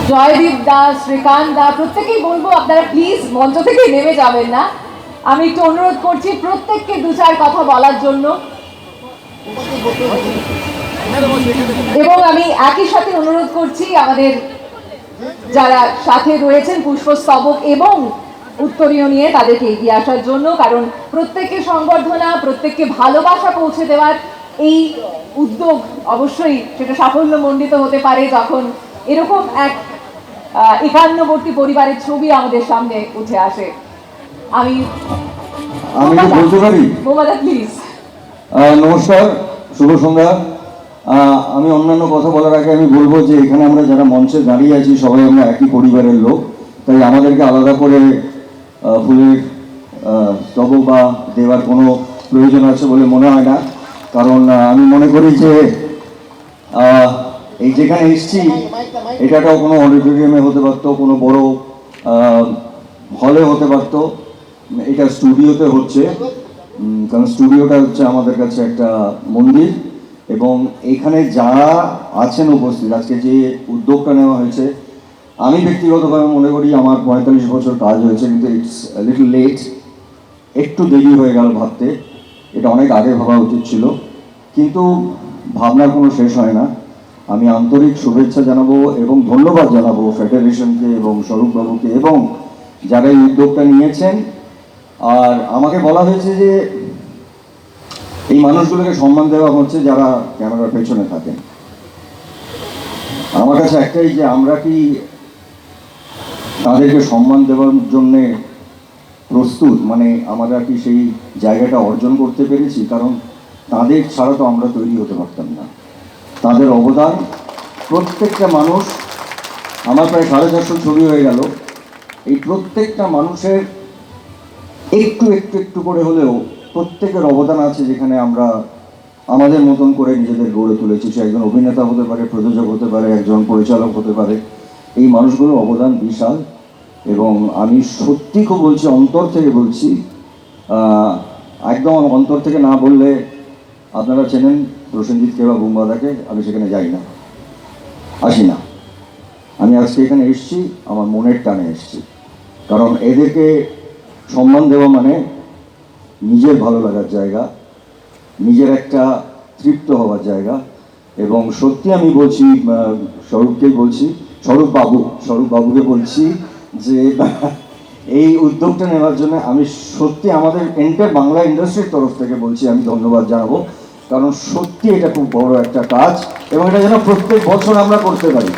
জয়দীপ দাস, শ্রীকান্ত দা, প্রত্যেকেই বলবো আপনারা প্লিজ মঞ্চ থেকে নেমে যাবেন না। আমি একটু অনুরোধ করছি প্রত্যেককে দু চার কথা বলার জন্য, এবং আমি একই সাথে অনুরোধ করছি আমাদের যারা সাথে রয়েছেন পুষ্পস্তবক এবং উত্তরীয় নিয়ে তাদেরকে এগিয়ে আসার জন্য, কারণ প্রত্যেককে সংবর্ধনা, প্রত্যেককে ভালোবাসা পৌঁছে দেওয়ার এই উদ্যোগ অবশ্যই সেটা সাফল্যমণ্ডিত হতে পারে যখন এরকম এক একান্নবর্তী পরিবারের ছবি আমাদের সামনে উঠে আসে। আমি বলতে পারি বোমাদা প্লিজ। নমস্কার, শুভ সন্ধ্যা। আমি অন্যান্য কথা বলার আগে আমি বলবো যে এখানে আমরা যারা মঞ্চে দাঁড়িয়ে আছি সবাই আমরা একই পরিবারের লোক, তাই আমাদেরকে আলাদা করে ফুলের স্তবক বা দেওয়ার কোনো প্রয়োজন আছে বলে মনে হয় না। কারণ আমি মনে করি যে এই যেখানে এসছি এটাটাও কোনো অডিটোরিয়ামে হতে পারতো, কোনো বড় হলে হতে পারতো, এটা স্টুডিওতে হচ্ছে। কারণ স্টুডিওটা হচ্ছে আমাদের কাছে একটা মন্দির, এবং এখানে যারা আছেন উপস্থিত, আজকে যে উদ্যোগটা নেওয়া হয়েছে, আমি ব্যক্তিগতভাবে মনে করি আমার 45 বছর কাজ হয়েছে, কিন্তু ইটস লিটল লেট, একটু দেরি হয়ে গেল ভাবতে। এটা অনেক আগে ভাবা উচিত ছিল, কিন্তু ভাবনার কোনো শেষ হয় না। আমি আন্তরিক শুভেচ্ছা জানাবো এবং ধন্যবাদ জানাবো ফেডারেশনকে এবং স্বরূপবাবুকে এবং যারা এই উদ্যোগটা নিয়েছেন। আর আমাকে বলা হয়েছে যে এই মানুষগুলোকে সম্মান দেওয়া হচ্ছে যারা ক্যামেরার পেছনে থাকেন। আমার কাছে একটাই, যে আমরা কি তাদেরকে সম্মান দেওয়ার জন্যে প্রস্তুত, মানে আমরা কি সেই জায়গাটা অর্জন করতে পেরেছি? কারণ তাদের ছাড়া তো আমরা তৈরি হতে পারতাম না। তাদের অবদান, প্রত্যেকটা মানুষ, আমার প্রায় 450 ছবি হয়ে গেল, এই প্রত্যেকটা মানুষের একটু একটু একটু করে হলেও প্রত্যেকের অবদান আছে, যেখানে আমরা আমাদের মতন করে নিজেদের গড়ে তুলেছি। সে একজন অভিনেতা হতে পারে, প্রযোজক হতে পারে, একজন পরিচালক হতে পারে। এই মানুষগুলোর অবদান বিশাল, এবং আমি সত্যি খুব বলছি, অন্তর থেকে বলছি, একদম অন্তর থেকে না বললে, আপনারা চেনেন প্রসেনজিৎকে বা বুম্বাদাকে, আমি সেখানে যাই না, আসি না। আমি আজকে এখানে এসেছি আমার মনের টানে এসেছি, কারণ এদেরকে সম্মান দেওয়া মানে নিজের ভালো লাগার জায়গা, নিজের একটা তৃপ্ত হওয়ার জায়গা। এবং সত্যি আমি বলছি, স্বরূপকেই বলছি, স্বরূপবাবুকে বলছি যে এই উদ্যোগটা নেওয়ার জন্য আমি সত্যি আমাদের এন্টার বাংলা ইন্ডাস্ট্রির তরফ থেকে বলছি, আমি ধন্যবাদ জানাবো। কারণ সত্যি এটা খুব বড় একটা কাজ, এবং এটা যেন প্রত্যেক বছর আমরা করতে পারি,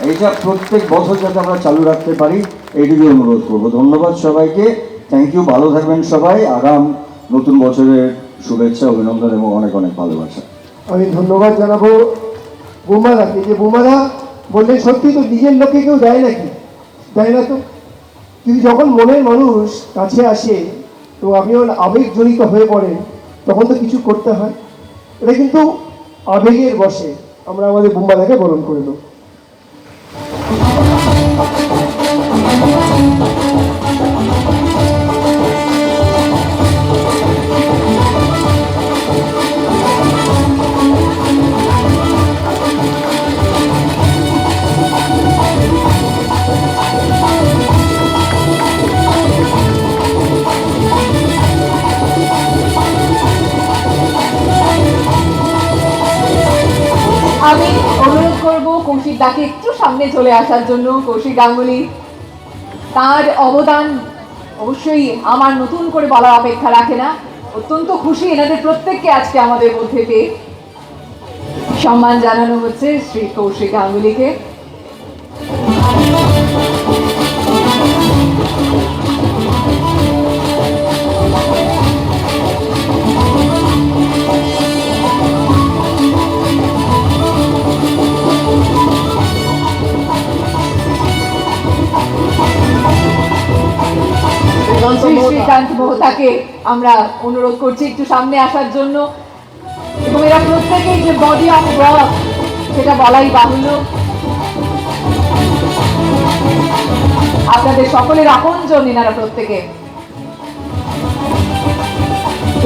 এইটা প্রত্যেক বছর যাতে আমরা চালু রাখতে পারি, এইটুকুই অনুরোধ করবো। ধন্যবাদ সবাইকে, থ্যাংক ইউ, ভালো থাকবেন সবাই। আগাম নতুন বছরের শুভেচ্ছা, অভিনন্দন এবং অনেক অনেক ভালোবাসা। আমি ধন্যবাদ জানাবো বোমাদাকে, যে বোমাদা বললেন সত্যি তো নিজের লোককে কেউ দেয় নাকি? দেয় না তো। কিন্তু যখন মনের মানুষ কাছে আসে তো আপনি আবেগজনিত হয়ে পড়েন, তখন তো কিছু করতে হয়। এটা কিন্তু আবেগের বশে আমরা আমাদের বোমাদাকে বরণ করে দেবো। আমি অনুরোধ করব কৌশিক দাকে একটু সামনে চলে আসার জন্য। কৌশিক গাঙ্গুলি, তার অবদান অবশ্যই আমার নতুন করে বলার অপেক্ষা রাখে না। অত্যন্ত খুশি এনাদের প্রত্যেককে আজকে আমাদের মধ্যে পেয়ে। সম্মান জানানো হচ্ছে শ্রী কৌশিক গাঙ্গুলিকে। শ্রীকান্ত মোহতাকে আমরা অনুরোধ করছি একটু সামনে আসার জন্য, এবং এরা প্রত্যেকেই যে বডি অফ ওয়ার্ক সেটা বলাই বাহুল্য। আপনাদের সকলের আপনজন এনারা প্রত্যেকে।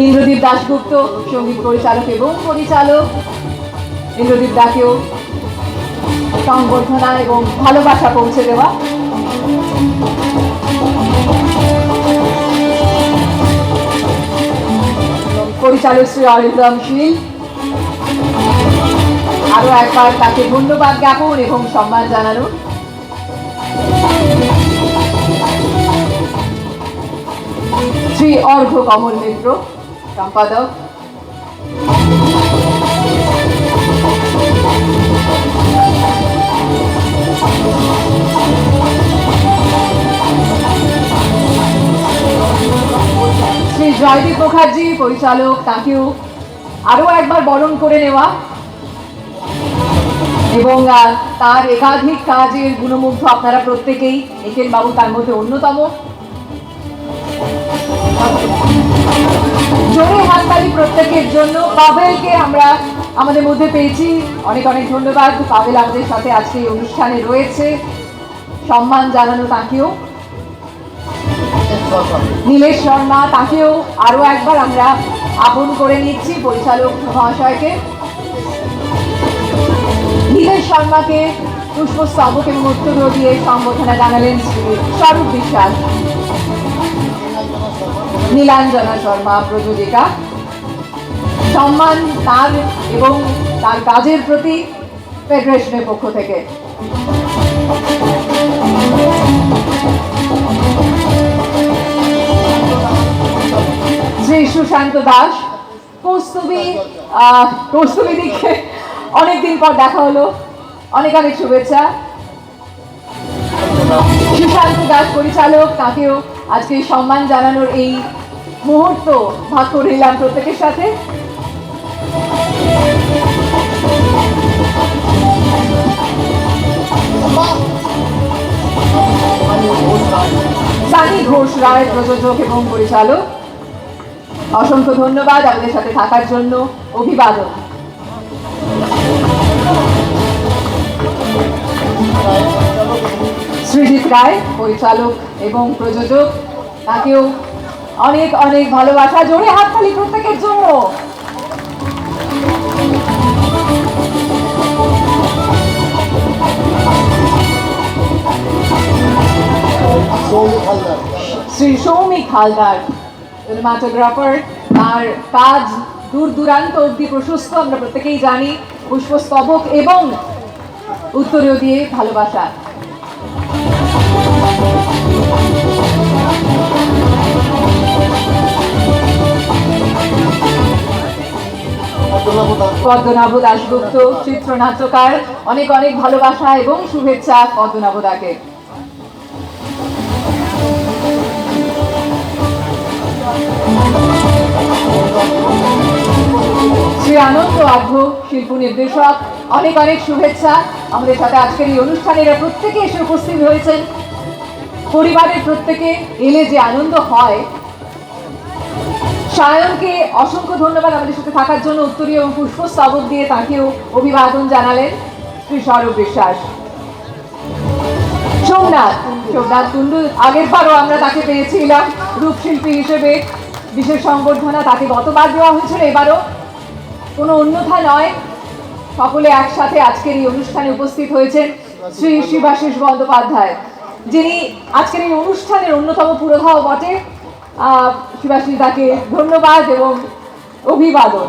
ইন্দ্রদীপ দাশগুপ্ত, সঙ্গীত পরিচালক এবং পরিচালক, ইন্দ্রদীপ দাকেও সংবর্ধনা এবং ভালোবাসা পৌঁছে দেওয়া। পরিচালক শ্রী অরিন্দম শীল, আরো একবার তাকে ধন্যবাদ জ্ঞাপন এবং সম্মান জানানো। শ্রী অর্ঘ কমল মিত্র, সম্পাদক। শ্রী জয়দীপ মুখার্জি, পরিচালক, তাকেও আরো একবার বরণ করে নেওয়া এবং তার একাধিক কাজের গুণমুগ্ধ আপনারা প্রত্যেকেই, একেন বাবু তার মধ্যে অন্যতম। জোরে হাততালি প্রত্যেকের জন্য। পাভেলকে আমরা আমাদের মধ্যে পেয়েছি, অনেক অনেক ধন্যবাদ। পাভেল আমাদের সাথে আজকে এই অনুষ্ঠানে রয়েছে, সম্মান জানানো তাকেও। নীলেশ শর্মা, তাকেও আরো একবার আমরা আপন করে নিচ্ছি, পরিচালক মহাশয়কে। নীলেশ শর্মাকে পুষ্পস্তবক এবং উত্তরীয় দিয়ে সম্বোধনা জানালেন শ্রী স্বরূপ বিশ্বাস। নীলাঞ্জনা শর্মা, প্রযোজিকা। সম্মান তার এবং তার কাজের প্রতি ফেডারেশনের পক্ষ থেকে। শ্রী সুশান্ত দাস, কৌস্তুভী দিকে অনেকদিন পর দেখা হলো, অনেক অনেক শুভেচ্ছা। সুশান্ত দাস পরিচালক, তাকেও আজকে সম্মান জানানোর এই মুহূর্ত ভাগ করে নিলাম প্রত্যেকের সাথে। সানি ঘোষ রায়, প্রযোজক এবং পরিচালক। অসংখ্য ধন্যবাদ আমাদের সাথে থাকার জন্য, অভিবাদন। সৃজিত রায়, পরিচালক এবং প্রযোজক, তাকেও অনেক অনেক ভালোবাসা। জোরে হাততালি প্রত্যেকের জন্য। শ্রী সৌমিক হালদার, সিনেমাটোগ্রাফার, তার কাজ দূর দূরান্ত অব্দি প্রশস্ত, আমরা প্রত্যেকেই জানি। পুষ্পস্তবক এবং উত্তরীয় দিয়ে ভালোবাসা। পদ্মনাভ দাশগুপ্ত, চিত্রনাট্যকার, অনেক অনেক ভালোবাসা এবং শুভেচ্ছা পদ্মনাভ দাকে। শ্রী আনন্দ আঢ্য, শিল্প নির্দেশক, অনেক অনেক শুভেচ্ছা। আমাদের সাথে আজকের এই অনুষ্ঠানে এরা প্রত্যেকে এসে উপস্থিত হয়েছেন। পরিবারের প্রত্যেকে এলে যে আনন্দ হয়। সায়নকে অসংখ্য ধন্যবাদ আমাদের সাথে থাকার জন্য, উত্তরীয় এবং পুষ্পস্তবক দিয়ে তাকেও অভিবাদন জানালেন শ্রী স্বরূপ বিশ্বাস। সোমনাথ কুণ্ডু, আগের বারও আমরা তাকে পেয়েছিলাম রূপশিল্পী হিসেবে বিশেষ সংবর্ধনা, তাকে গতবার দেওয়া হয়েছিল, এবারও কোনো অন্যথা নয়। সকলে একসাথে আজকের এই অনুষ্ঠানে উপস্থিত হয়েছেন শ্রী শিবাশিস বন্দ্যোপাধ্যায়, যিনি আজকের এই অনুষ্ঠানের অন্যতম পুরোধাও বটে। শিবাশিস দাকে ধন্যবাদ এবং অভিবাদন।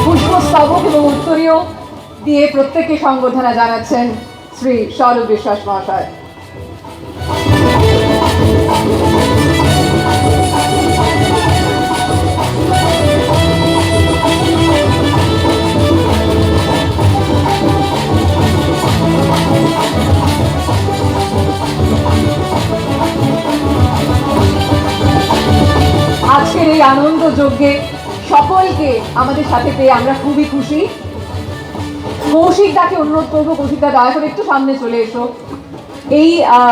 পুষ্পস্তবক এবং উত্তরীয় দিয়ে প্রত্যেককে সংবর্ধনা জানাচ্ছেন শ্রী স্বরূপ বিশ্বাস মহাশয়। আজকের এই আনন্দ যজ্ঞে সকলকে আমাদের সাথে পেয়ে আমরা খুবই খুশি। কৌশিক দাকে অনুরোধ করবো, কৌশিক দা দয়া করে একটু সামনে চলে এসো। এই